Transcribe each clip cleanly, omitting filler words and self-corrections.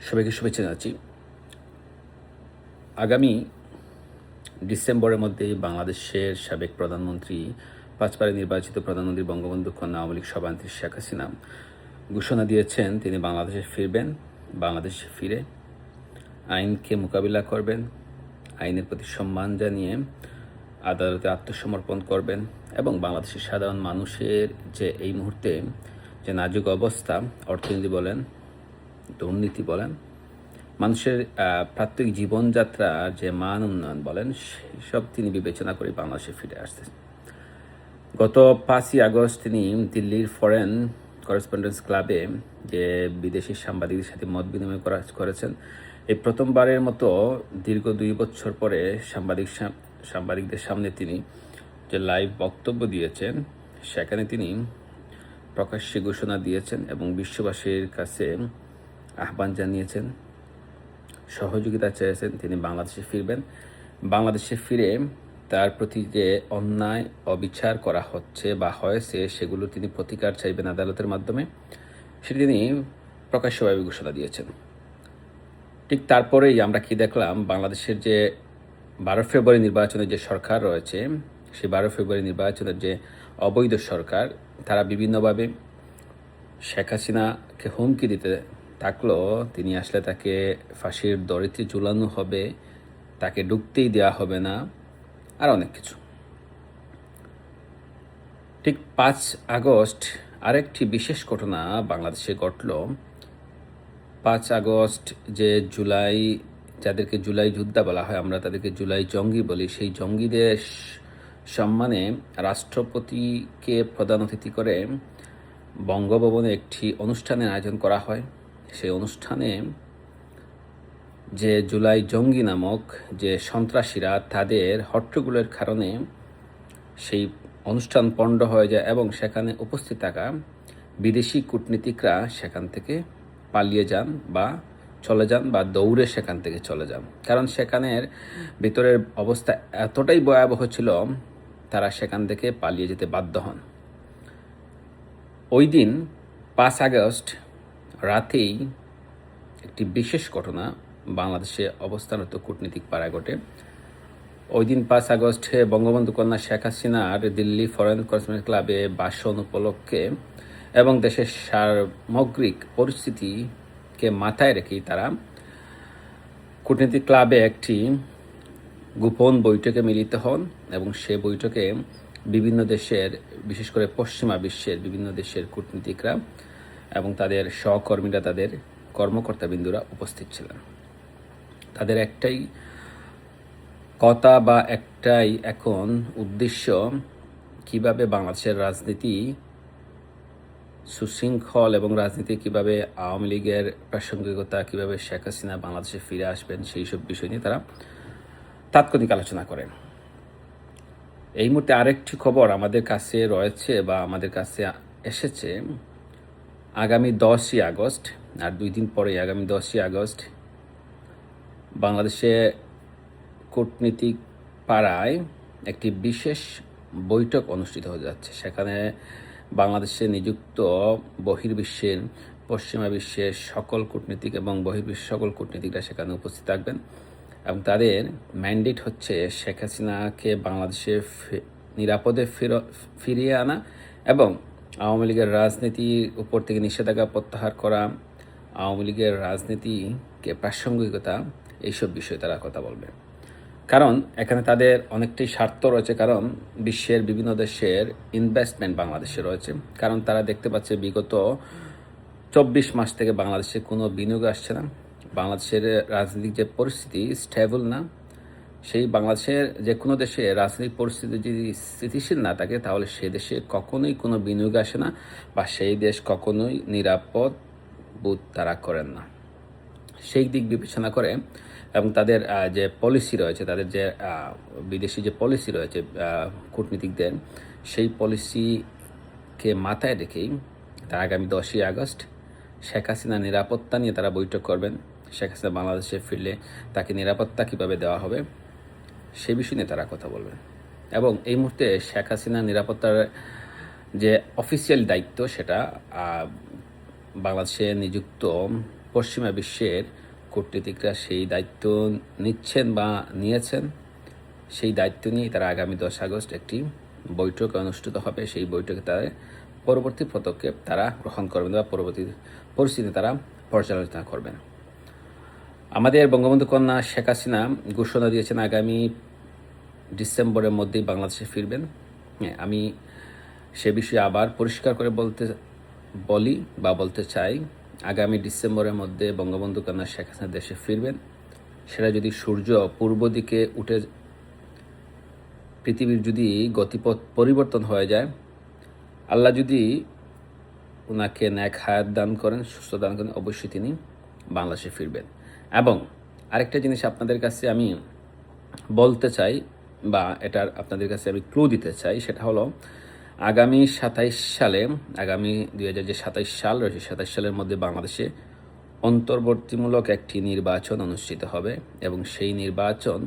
সবাইকে শুভেচ্ছা জানাচ্ছি। আগামী ডিসেম্বরের মধ্যেই বাংলাদেশের সাবেক প্রধানমন্ত্রী, ৫ বারের নির্বাচিত প্রধানমন্ত্রী বঙ্গবন্ধু কন্যা আওয়ামী লীগ সভানেত্রী শেখ হাসিনা ঘোষণা দিয়েছেন তিনি বাংলাদেশে ফিরবেন। বাংলাদেশে ফিরে আইনকে মোকাবিলা করবেন, আইনের প্রতি সম্মান জানিয়ে আদালতে আত্মসমর্পণ করবেন এবং বাংলাদেশের সাধারণ মানুষের যে এই মুহূর্তে যে নাজুক অবস্থা, অর্থনীতি বলেন, দুর্নীতি বলেন, মানুষের প্রাত্যহিক জীবনযাত্রার যে মান উন্নয়ন বলেন, সেসব তিনি বিবেচনা করে বাংলাদেশে ফিরে আসছেন। গত 5ই আগস্ট তিনি দিল্লির ফরেন করেসপন্ডেন্স ক্লাবে যে বিদেশি সাংবাদিকদের সাথে মত বিনিময় করেছেন। এই প্রথমবারের মতো দীর্ঘ 2 বছর পরে সাংবাদিকদের সামনে তিনি যে লাইভ বক্তব্য দিয়েছেন, সেখানে তিনি প্রকাশ্যে ঘোষণা দিয়েছেন এবং বিশ্ববাসীর কাছে আহ্বান জানিয়েছেন, সহযোগিতা চেয়েছেন তিনি বাংলাদেশে ফিরবেন। বাংলাদেশে ফিরে তার প্রতি যে অন্যায় অবিচার করা হচ্ছে বা হয়েছে, সেগুলো তিনি প্রতিকার চাইবেন আদালতের মাধ্যমে, সেটি তিনি প্রকাশ্যভাবে ঘোষণা দিয়েছেন। ঠিক তারপরেই আমরা কি দেখলাম, বাংলাদেশের যে 12 ফেব্রুয়ারি নির্বাচনের যে সরকার রয়েছে, সেই 12 ফেব্রুয়ারি নির্বাচনের যে অবৈধ সরকার, তারা বিভিন্নভাবে শেখ হাসিনাকে হুমকি দিতে থাকলো তিনি আসলে তাকে ফাঁসির দড়িতে ঝুলানো হবে, তাকে ঢুকতেই দেওয়া হবে না, আর অনেক কিছু। ঠিক 5 আগস্ট আরেকটি বিশেষ ঘটনা বাংলাদেশে ঘটল। 5 আগস্ট যে জুলাই, যাদেরকে জুলাই যোদ্ধা বলা হয়, আমরা তাদেরকে জুলাই জঙ্গি বলি, সেই জঙ্গিদের সম্মানে রাষ্ট্রপতিকে প্রধান অতিথি করে বঙ্গভবনে একটি অনুষ্ঠানের আয়োজন করা হয়। সেই অনুষ্ঠানে যে জুলাই জঙ্গি নামক যে সন্ত্রাসীরা, তাদের হট্টগোলের কারণে সেই অনুষ্ঠান পণ্ড হয়ে যায় এবং সেখানে উপস্থিত থাকা বিদেশি কূটনীতিকরা সেখান থেকে পালিয়ে যান বা চলে যান বা দৌড়ে সেখান থেকে চলে যান। কারণ সেখানের ভিতরের অবস্থা এতটাই ভয়াবহ ছিল, তারা সেখান থেকে পালিয়ে যেতে বাধ্য হন। ওই দিন 5 আগস্ট রাতেই একটি বিশেষ ঘটনা বাংলাদেশে অবস্থানরত কূটনীতিক পাড়ায় ঘটে। ওই দিন 5 আগস্টে বঙ্গবন্ধু কন্যা শেখ হাসিনার দিল্লি ফরেন করেসপন্ডেন্স ক্লাবে ভাষণ উপলক্ষে এবং দেশের সামগ্রিক পরিস্থিতিকে মাথায় রেখেই তারা কূটনীতিক ক্লাবে একটি গোপন বৈঠকে মিলিত হন এবং সে বৈঠকে বিভিন্ন দেশের, বিশেষ করে পশ্চিমা বিশ্বের বিভিন্ন দেশের কূটনীতিকরা এবং তাদের সহকর্মীরা, তাদের কর্মকর্তাবৃন্দরা উপস্থিত ছিলেন। তাদের একটাই কথা বা একটাই এখন উদ্দেশ্য, কিভাবে বাংলাদেশের রাজনীতি সুশৃঙ্খল এবং রাজনীতি কিভাবে আওয়ামী লীগের প্রাসঙ্গিকতা, কিভাবে শেখ হাসিনা বাংলাদেশে ফিরে আসবেন, সেই সব বিষয় নিয়ে তারা তাৎক্ষণিক আলোচনা করেন। এই মুহূর্তে আরেকটি খবর আমাদের কাছে রয়েছে বা আমাদের কাছে এসেছে। আগামী 10ই আগস্ট, আর 2 দিন পরে আগামী 10ই আগস্ট বাংলাদেশে কূটনীতিক পাড়ায় একটি বিশেষ বৈঠক অনুষ্ঠিত হয়ে যাচ্ছে। সেখানে বাংলাদেশে নিযুক্ত বহির্বিশ্বের, পশ্চিমা বিশ্বের সকল কূটনীতিক এবং বহির্বিশ্বের সকল কূটনীতিকরা সেখানে উপস্থিত থাকবেন এবং তাদের ম্যান্ডেট হচ্ছে শেখ হাসিনাকে বাংলাদেশে নিরাপদে ফিরিয়ে আনা এবং আওয়ামী লীগের রাজনীতির উপর থেকে নিষেধাজ্ঞা প্রত্যাহার করা, আওয়ামী লীগের রাজনীতিকে প্রাসঙ্গিকতা, এইসব বিষয়ে তারা কথা বলবে। কারণ এখানে তাদের অনেকটাই স্বার্থ রয়েছে, কারণ বিশ্বের বিভিন্ন দেশের ইনভেস্টমেন্ট বাংলাদেশে রয়েছে। কারণ তারা দেখতে পাচ্ছে বিগত 24 মাস থেকে বাংলাদেশে কোনো বিনিয়োগ আসছে না, বাংলাদেশের রাজনৈতিক যে পরিস্থিতি স্টেবল না। সেই বাংলাদেশের যে কোনো দেশে রাজনৈতিক পরিস্থিতি যদি স্থিতিশীল না থাকে, তাহলে সে দেশে কখনোই কোনো বিনিয়োগ আসে না বা সেই দেশ কখনোই নিরাপদ বোধ তারা করেন না। সেই দিক বিবেচনা করে এবং তাদের যে পলিসি রয়েছে, তাদের যে বিদেশি যে পলিসি রয়েছে কূটনীতিকদের, সেই পলিসিকে মাথায় রেখেই তারা আগামী 10ই আগস্ট শেখ হাসিনা নিরাপত্তা নিয়ে তারা বৈঠক করবেন। শেখ হাসিনা বাংলাদেশে ফিরলে তাকে নিরাপত্তা কীভাবে দেওয়া হবে, সে বিষয় নিয়ে তারা কথা বলবেন। এবং এই মুহূর্তে শেখ হাসিনা নিরাপত্তার যে অফিসিয়াল দায়িত্ব, সেটা বাংলাদেশে নিযুক্ত পশ্চিমা বিশ্বের কূটনীতিকরা সেই দায়িত্ব নিচ্ছেন বা নিয়েছেন। সেই দায়িত্ব নিয়ে তারা আগামী 10 আগস্ট একটি বৈঠক অনুষ্ঠিত হবে। সেই বৈঠকে তারা পরবর্তী পদক্ষেপ তারা গ্রহণ করবেন বা পরবর্তী পরিস্থিতি তারা পর্যালোচনা করবেন। আমাদের বঙ্গবন্ধু কন্যা শেখ হাসিনা ঘোষণা দিয়েছেন আগামী ডিসেম্বরের মধ্যেই বাংলাদেশে ফিরবেন। আমি সে বিষয়ে আবার পরিষ্কার করে বলতে চাই, আগামী ডিসেম্বরের মধ্যে বঙ্গবন্ধু কন্যা শেখ হাসিনা দেশে ফিরবেন। সেটা যদি সূর্য পূর্ব দিকে উঠে পৃথিবীর যদি গতিপথ পরিবর্তন হয়ে যায়, আল্লাহ যদি ওনাকে ন্যাক হায়াত দান করেন, সুস্থ দান করেন, অবশ্যই তিনি বাংলাদেশে ফিরবেন। এবং আরেকটা জিনিস আপনাদের কাছে আমি বলতে চাই বা এটার আপনাদের কাছে আমি ক্লু দিতে চাই, সেটা হলো আগামী 27 সালে, আগামী 2027 সাল রয়েছে, 27 সালের মধ্যে বাংলাদেশে অন্তর্বর্তীমূলক একটি নির্বাচন অনুষ্ঠিত হবে এবং সেই নির্বাচন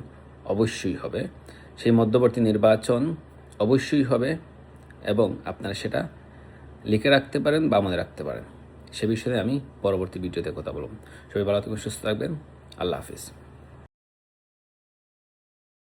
অবশ্যই হবে, সেই মধ্যবর্তী নির্বাচন অবশ্যই হবে এবং আপনারা সেটা লিখে রাখতে পারেন বা মনে রাখতে পারেন। সে বিষয়ে আমি পরবর্তী ভিডিওতে কথা বলব। সবাই ভালো থাকবেন, সুস্থ থাকবেন। আল্লাহ হাফিজ।